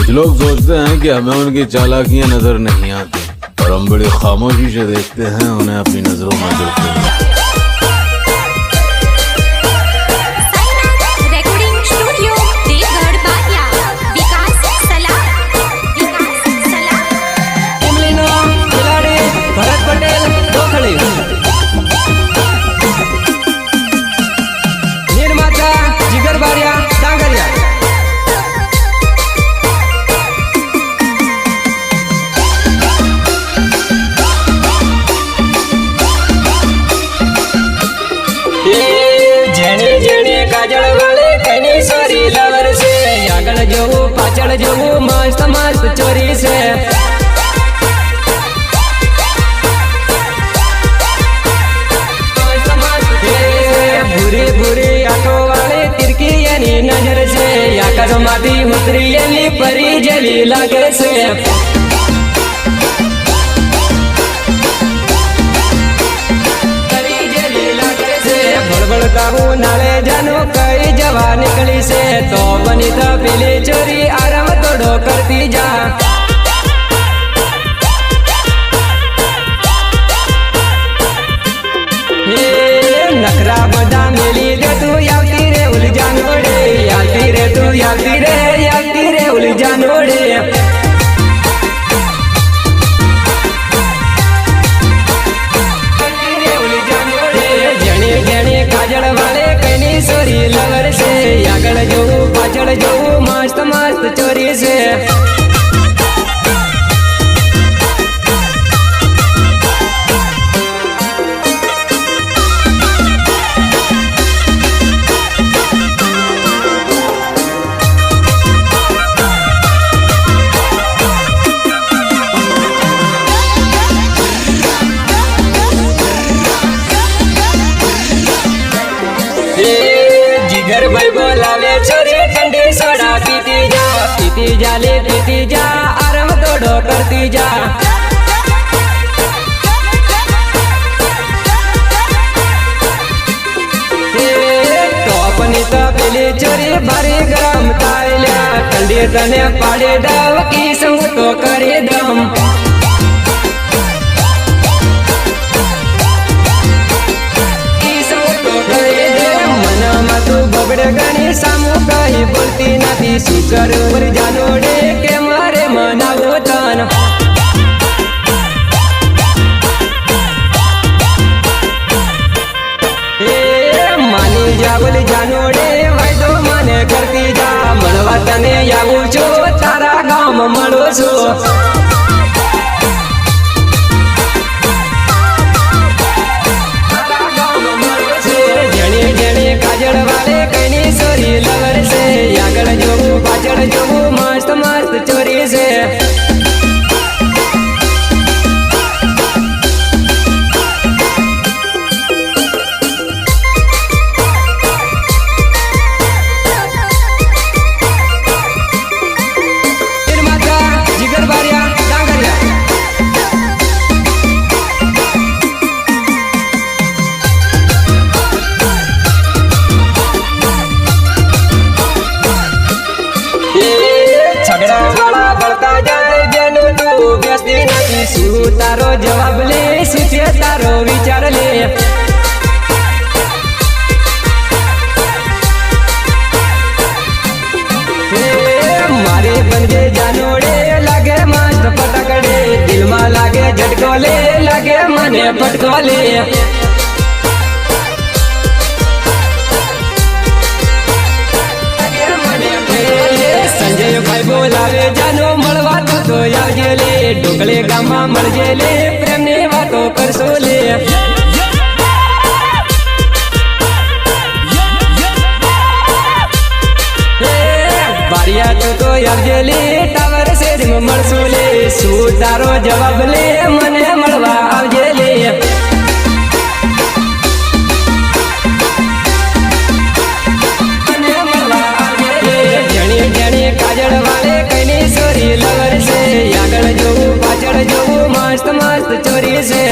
कुछ लोग सोचते हैं कि हमें उनकी चालाकियां नजर नहीं आती, और हम बड़ी खामोशी से देखते हैं उन्हें अपनी नजरों में गिरते हैं। पाचड़ जो मस्त मस्त चोरी से भूरी भूरी आंखों वाले तिरकी यानी नजर से आकाश माटी उतरी यानी परी जली लागे से बड़बड़ता नाले जानो कई जवा निकली से तो बनी तो पीली चोरी आराम तोड़ो करती जा नखरा बदा मिली दे तू याती रे उलझान ओढ़े याती रे तू याती रे उलझान ओढ़े काजल वाले कहीं सोरी लवर से आगल जो पाचड़ जो मस्त मस्त चोरी से जिगर भाई बोलावे चोरी ठंडी सोडा पीती जा आराम तोड़ो करती जा तो अपनी तो पीली चोरी भारी गरम ताइल्या ठंडी तने पाड़े दाव की संग तो करे दम बगड़े गणी सामू कहीं बोलती नहीं सुकर उर जानोड़े के मारे मना गोतन मानी जावल जानोड़े भाई तो माने करती जा मनवा तने यावू छो तारा गाम मळो छो काजल वाले कहीं सोरी लवर से आगल जो पाचड़ जो मस्त मस्त चोरी से जिगर बारिया डांगरिया झगड़ा वाला बढ़ता जाए जेनु तू व्यस्ती नहीं सु तारो जवाब ले सुचे तारो विचार ले मारे बनगे जानोड़े लागे मस्त पटकड़े दिल में लागे झटकोले लागे मने पटकोले संजय भाई बोलावे जानो मळवा तो आवजेले ढोकळे गामा मळजेले प्रेमने वातो करसोले बारिया तो आवजेले टावर से मळसोले सु तारो जवाब ले मने मळवा आवजेले काजल वाले कहीं सोरी लवर से आगल जो पाचड़ जो मस्त मस्त चोरी से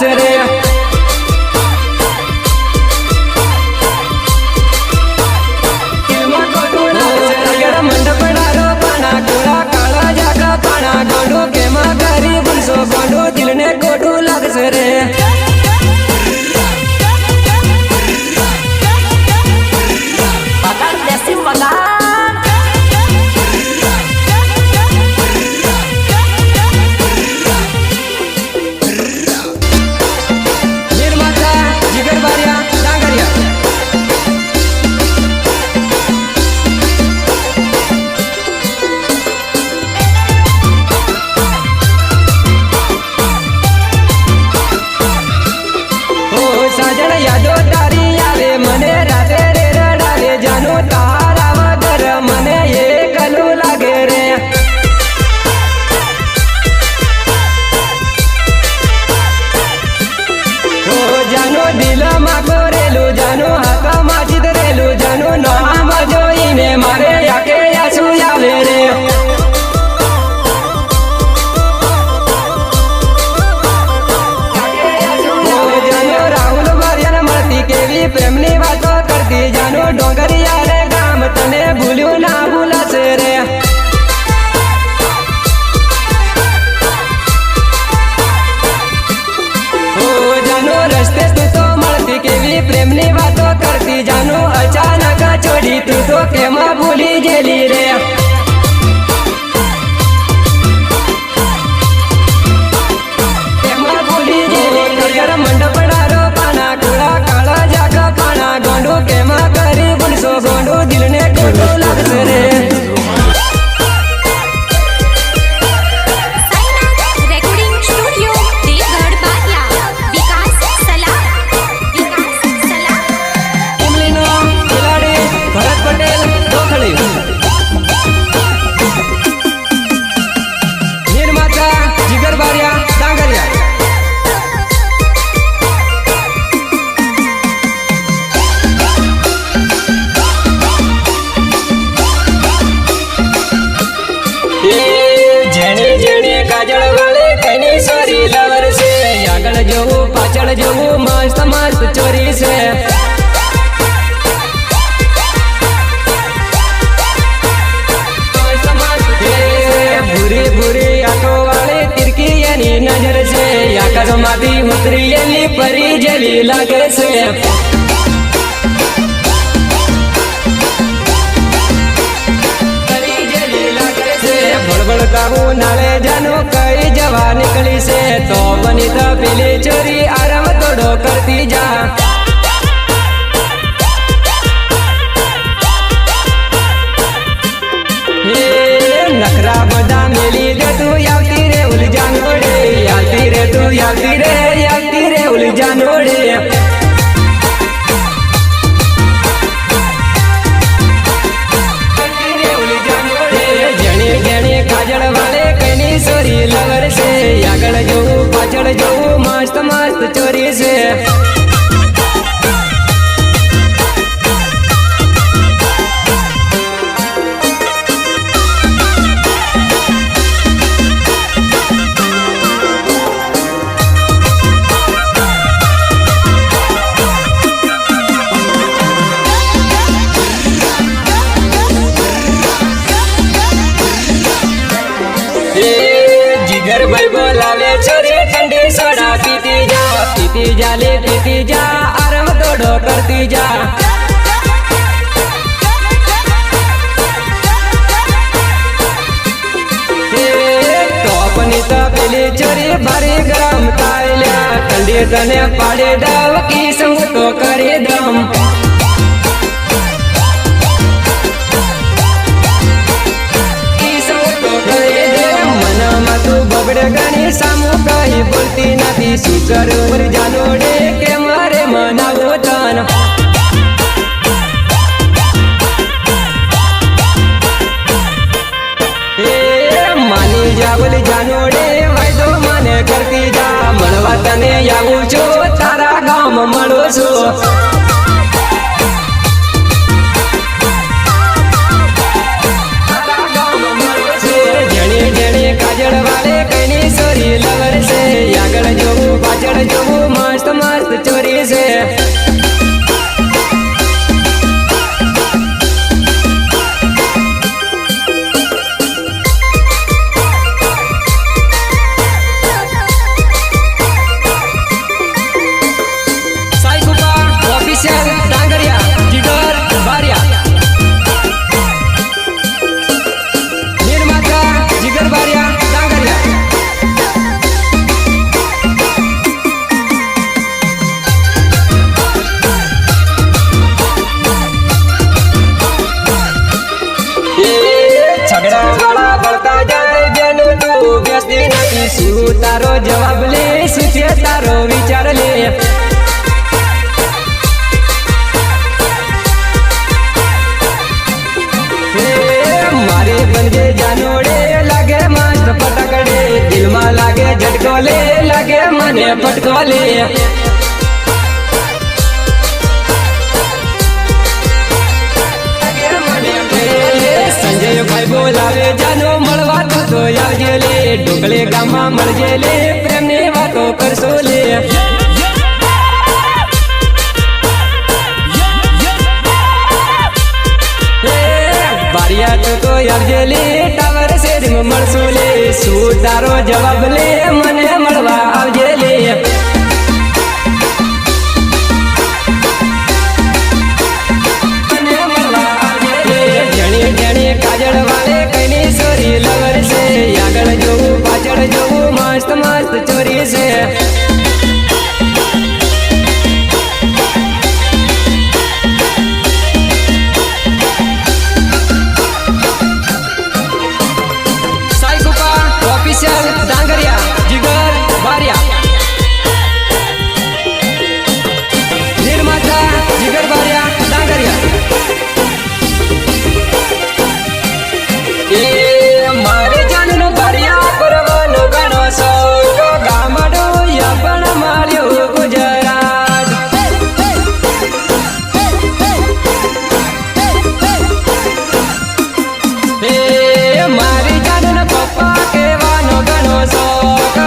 લાગશે રે મંડપડારો પાણા કોળા કાળા જાગા પાણા ગોંડો કેમાં કરી બનશો ગોંડો દિલને ખોટું લાગશે રે પ્રેમની વાતો કરતી જાનો ડોંગરિયા રે ગામ તને ભૂલ્યું ના ભૂલાશે રે ઓ જાનો રસ્તે તું તો મળતી કેવી પ્રેમની વાતો કરતી જાનો અચાનક છોડી તું તો કેમાં ભૂલી ગયેલી રે કેમાં ભૂલી ગયેલી મંડપડારો પાના કોળા કાળા જાગા પાણા ગોંડો કેમાં કરી બનશો ગોંડો દિલને ખોટું લાગશે રે રેકોર્ડિંગ સ્ટુડિયો દેવગઢ બારિયા વિકાસ સલાહ ઉમલીનો ખેલાડી ભરત પટેલ ડોખળી નિર્માતા જીગર બારિયા ડાંગરિયા કાજળ વાળે કઈની સોરી લવર છે આગળ જોવું પાછળ જોવું મસ્ત મસ્ત ચોરી છે ભૂરી ભૂરી આંખો વાળી તિરકી એની નજર છે આકાશમાંથી ઉતરી એની પરી જેવી લાગે છે ભળભળકાવું નાળે જાનું કઈ જવા નીકળી છે તો બની તો પેલી ચોરી આરામ તોડો કરતી જા નખરા બધા મેલી દે તું આવતી રે ઉલજાન ઓડે આવતી રે તું આવતી રે ઉલજાન ઓડે કાજળ વાળે કઈની સોરી લવર છે આગળ જોવું પાછળ જોવું મસ્ત મસ્ત ચોરી છે જીગર ભાઈ બોલાવે છોરી ઠંડી સોડા પીતી જા લે પીતી જા આરામ તોડો કરતી જા તોપની તો પેલી ચોરી ભારી ગરમ તાયલ્યા ઠંડી તને પાડે દવ કિસ હું તો કરી દમ બગડે ગણી સામું કઈ બોલતી નથી શું કરું જાનોડે કે મારે મનાવો તન માની જાવલ જાનોડે વાયદો મને કરતી જા મળવા તને આવું છું તારા ગામ મળો છું કાજળ વાળે કઈની સોરી લવર છે આગળ જોવું પાછળ જોવું શું તારો જવાબ લે શું છે તારો વિચાર લે મારે બનજે જાનોડે લાગે મસ્ત પટકડે દિલમાં લાગે ઝટકો લે લાગે મને ફટકો લે સંજય ભાઈ બોલાવે જાનો મળવા તો આવજે લે ઢોકળે ગામમાં મળજે લે પ્રેમની વાતો કરશો લે બારિયા તો આવજે લે ટાવર શેરીમાં મળશો લે શું તારો જવાબ લે મને મળવા આવજે લે કાજળ વાલે કઈની સોરી લવર છે આગળ જોવું પાછળ જોવું મસ્ત મસ્ત ચોરી છે સાઈકુપા ઓફિશિયલ ડાંગરિયા જીગર બારિયા નિર્માતા જીગર બારિયા ડાંગરિયા મારે જાનનો બારિયા પરવાનો ઘણો શોખ ગામડો પણ માર્યો ગુજરાત મારી જાનનો પપ્પા કહેવાનો ઘણો શોખ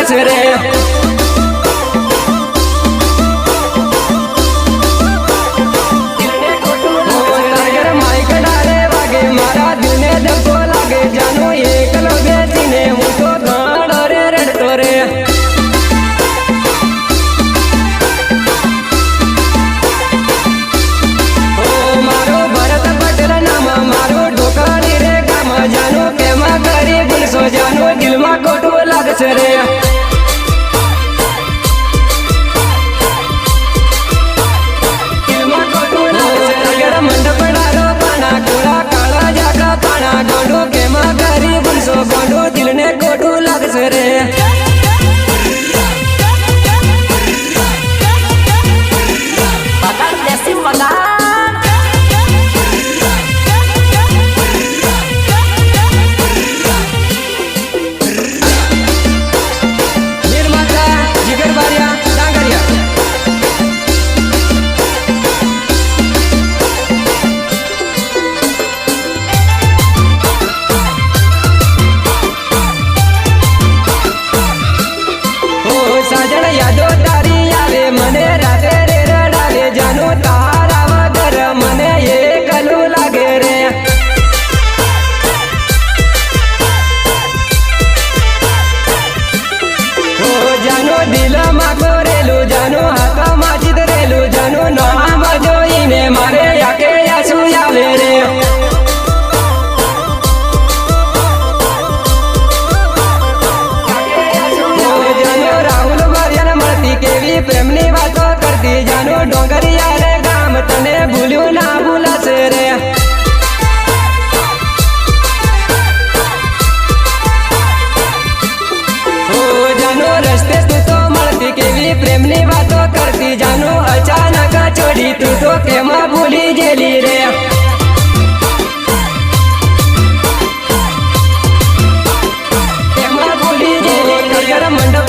લાગશે રે ટાઈગર માઈક ડાલે વાગે મારા દિલને ધક્કો લાગે જાનો એકલો બેસીને હું તો ગાડો રે રડતો રે મારો ભરત પટેલ નામ મારો ઢોકાણી રે ગામ જાનો કેમાં કરી ભૂલશો જાનો દિલમાં ખોટું લાગશે રે દિલમાં ખોટું લાગશે ટાઈગર મંડપ ડાલો પાણા કોળા કાળા જાગા પાણા ગોંડો કેમાં કરી ભૂલશો ગોંડો દિલને ખોટું લાગશે રે નિર્માતા જીગર બારિયા ડાંગરિયા ઓ સાજણ યાદો તારી આવે મને રાતે રે રડાવે જાનો તારા વગર મને એકલું લાગે રે ઓ જાનો દિલમાં કોરેલું જાનો હાથમાં ચિતરેલું જાનો નામ જોઈને મારે આંખે આંસુ આવે રે જાનો રાહુલ માર્યાને મળતી કેવી પ્રેમની વાતો કરતી જાનો ડોંગરિયા રે ગામ તને ભૂલ્યું ના ભૂલાશે રે ઓ જાનો રસ્તે તું તો મળતી કેવી પ્રેમની વાતો કરતી જાનો અચાનક છોડી તું તો કેમાં ભૂલી ગયેલી રે કેમાં ભૂલી ગયેલી ટાઈગર મંડપ